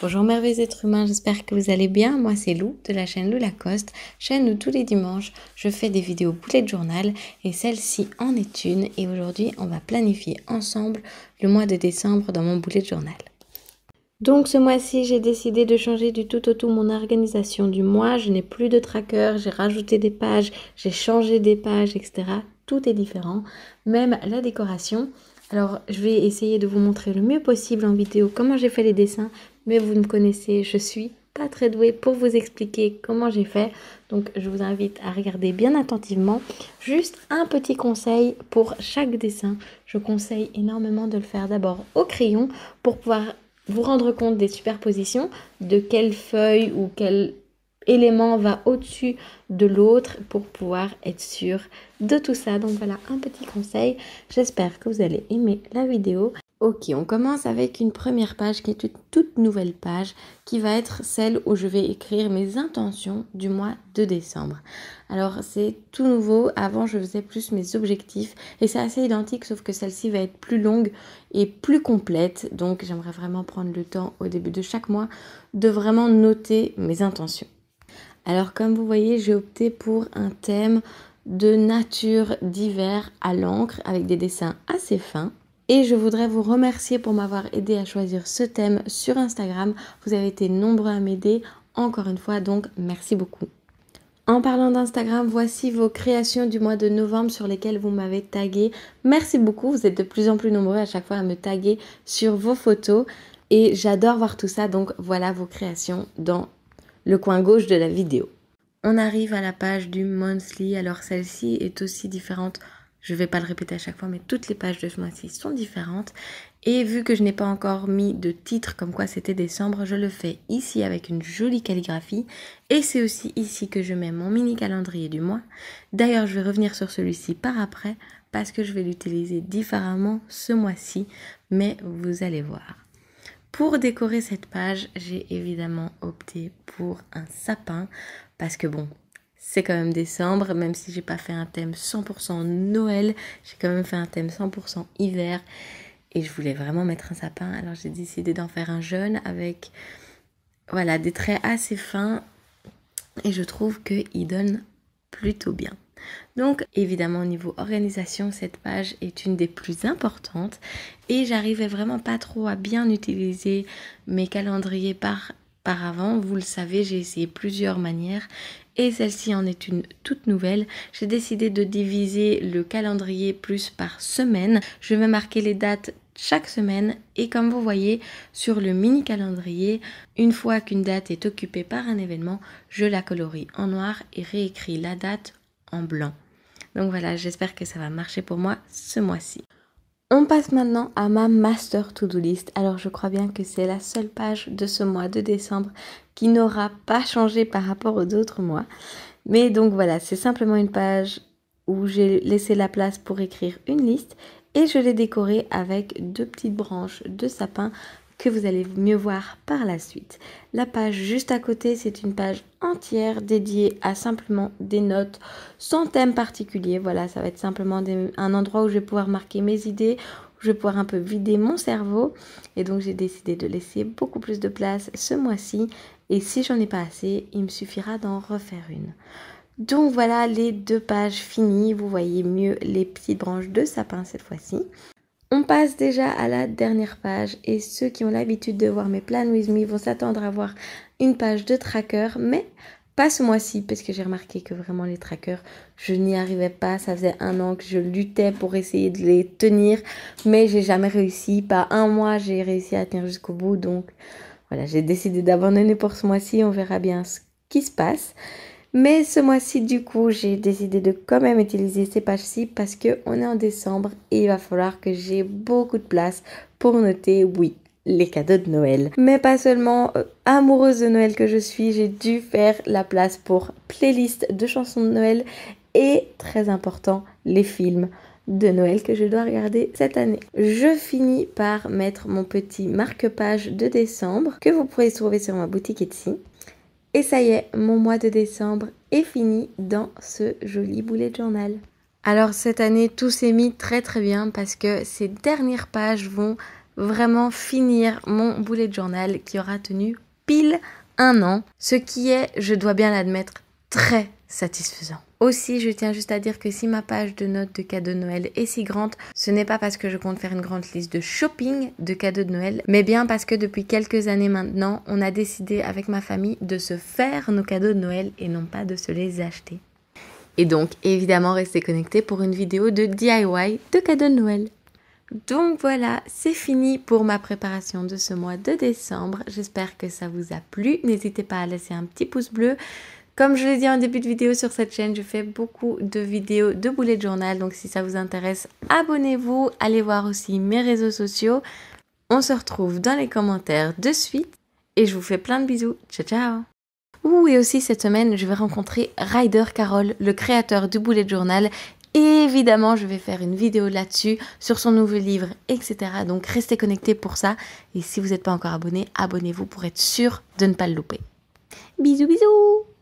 Bonjour merveilleux êtres humains, j'espère que vous allez bien. Moi c'est Lou de la chaîne Lou Lacoste, chaîne où tous les dimanches je fais des vidéos bullet journal et celle-ci en est une. Et aujourd'hui on va planifier ensemble le mois de décembre dans mon bullet journal. Donc ce mois-ci j'ai décidé de changer du tout au tout mon organisation du mois. Je n'ai plus de tracker, j'ai rajouté des pages, j'ai changé des pages, etc. Tout est différent, même la décoration. Alors je vais essayer de vous montrer le mieux possible en vidéo comment j'ai fait les dessins, mais vous me connaissez, je suis pas très douée pour vous expliquer comment j'ai fait. Donc je vous invite à regarder bien attentivement. Juste un petit conseil pour chaque dessin. Je conseille énormément de le faire d'abord au crayon pour pouvoir vous rendre compte des superpositions, de quelle feuille ou quel élément va au-dessus de l'autre pour pouvoir être sûr de tout ça. Donc voilà un petit conseil, j'espère que vous allez aimer la vidéo. Ok, on commence avec une première page qui est une toute nouvelle page qui va être celle où je vais écrire mes intentions du mois de décembre. Alors c'est tout nouveau, avant je faisais plus mes objectifs et c'est assez identique sauf que celle-ci va être plus longue et plus complète. Donc j'aimerais vraiment prendre le temps au début de chaque mois de vraiment noter mes intentions. Alors comme vous voyez, j'ai opté pour un thème de nature d'hiver à l'encre avec des dessins assez fins. Et je voudrais vous remercier pour m'avoir aidé à choisir ce thème sur Instagram. Vous avez été nombreux à m'aider, encore une fois, donc merci beaucoup. En parlant d'Instagram, voici vos créations du mois de novembre sur lesquelles vous m'avez tagué. Merci beaucoup, vous êtes de plus en plus nombreux à chaque fois à me taguer sur vos photos. Et j'adore voir tout ça, donc voilà vos créations dans le coin gauche de la vidéo. On arrive à la page du monthly, alors celle-ci est aussi différente. Je ne vais pas le répéter à chaque fois, mais toutes les pages de ce mois-ci sont différentes. Et vu que je n'ai pas encore mis de titre comme quoi c'était décembre, je le fais ici avec une jolie calligraphie. Et c'est aussi ici que je mets mon mini calendrier du mois. D'ailleurs, je vais revenir sur celui-ci par après parce que je vais l'utiliser différemment ce mois-ci. Mais vous allez voir. Pour décorer cette page, j'ai évidemment opté pour un sapin parce que bon, c'est quand même décembre, même si j'ai pas fait un thème 100% Noël, j'ai quand même fait un thème 100% hiver et je voulais vraiment mettre un sapin. Alors j'ai décidé d'en faire un jaune avec voilà, des traits assez fins et je trouve qu'il donne plutôt bien. Donc évidemment au niveau organisation, cette page est une des plus importantes et j'arrivais vraiment pas trop à bien utiliser mes calendriers par avant. Vous le savez, j'ai essayé plusieurs manières et celle-ci en est une toute nouvelle. J'ai décidé de diviser le calendrier plus par semaine. Je vais marquer les dates chaque semaine et comme vous voyez sur le mini calendrier, une fois qu'une date est occupée par un événement, je la colorie en noir et réécris la date en blanc. Donc voilà, j'espère que ça va marcher pour moi ce mois-ci. On passe maintenant à ma master to-do list. Alors je crois bien que c'est la seule page de ce mois de décembre qui n'aura pas changé par rapport aux autres mois. Mais donc voilà, c'est simplement une page où j'ai laissé la place pour écrire une liste et je l'ai décorée avec deux petites branches de sapin que vous allez mieux voir par la suite. La page juste à côté, c'est une page entière dédiée à simplement des notes sans thème particulier. Voilà, ça va être simplement un endroit où je vais pouvoir marquer mes idées, où je vais pouvoir un peu vider mon cerveau. Et donc, j'ai décidé de laisser beaucoup plus de place ce mois-ci. Et si j'en ai pas assez, il me suffira d'en refaire une. Donc voilà les deux pages finies. Vous voyez mieux les petites branches de sapin cette fois-ci. On passe déjà à la dernière page et ceux qui ont l'habitude de voir mes Plan With Me vont s'attendre à voir une page de tracker, mais pas ce mois-ci parce que j'ai remarqué que vraiment les trackers, je n'y arrivais pas. Ça faisait un an que je luttais pour essayer de les tenir, mais j'ai jamais réussi. Pas un mois, j'ai réussi à tenir jusqu'au bout. Donc voilà, j'ai décidé d'abandonner pour ce mois-ci. On verra bien ce qui se passe. Mais ce mois-ci, du coup, j'ai décidé de quand même utiliser ces pages-ci parce qu'on est en décembre et il va falloir que j'ai beaucoup de place pour noter, oui, les cadeaux de Noël. Mais pas seulement amoureuse de Noël que je suis, j'ai dû faire la place pour playlist de chansons de Noël et, très important, les films de Noël que je dois regarder cette année. Je finis par mettre mon petit marque-page de décembre que vous pourrez trouver sur ma boutique Etsy. Et ça y est, mon mois de décembre est fini dans ce joli bullet journal. Alors cette année, tout s'est mis très bien parce que ces dernières pages vont vraiment finir mon bullet journal qui aura tenu pile 1 an, ce qui est, je dois bien l'admettre, très satisfaisant. Aussi, je tiens juste à dire que si ma page de notes de cadeaux de Noël est si grande, ce n'est pas parce que je compte faire une grande liste de shopping de cadeaux de Noël, mais bien parce que depuis quelques années maintenant, on a décidé avec ma famille de se faire nos cadeaux de Noël et non pas de se les acheter. Et donc, évidemment, restez connectés pour une vidéo de DIY de cadeaux de Noël. Donc voilà, c'est fini pour ma préparation de ce mois de décembre. J'espère que ça vous a plu. N'hésitez pas à laisser un petit pouce bleu. Comme je l'ai dit en début de vidéo sur cette chaîne, je fais beaucoup de vidéos de bullet journal. Donc si ça vous intéresse, abonnez-vous. Allez voir aussi mes réseaux sociaux. On se retrouve dans les commentaires de suite. Et je vous fais plein de bisous. Ciao, ciao! Ouh, et aussi cette semaine, je vais rencontrer Ryder Carroll, le créateur du bullet journal. Et évidemment, je vais faire une vidéo là-dessus, sur son nouveau livre, etc. Donc restez connectés pour ça. Et si vous n'êtes pas encore abonné, abonnez-vous pour être sûr de ne pas le louper. Bisous, bisous!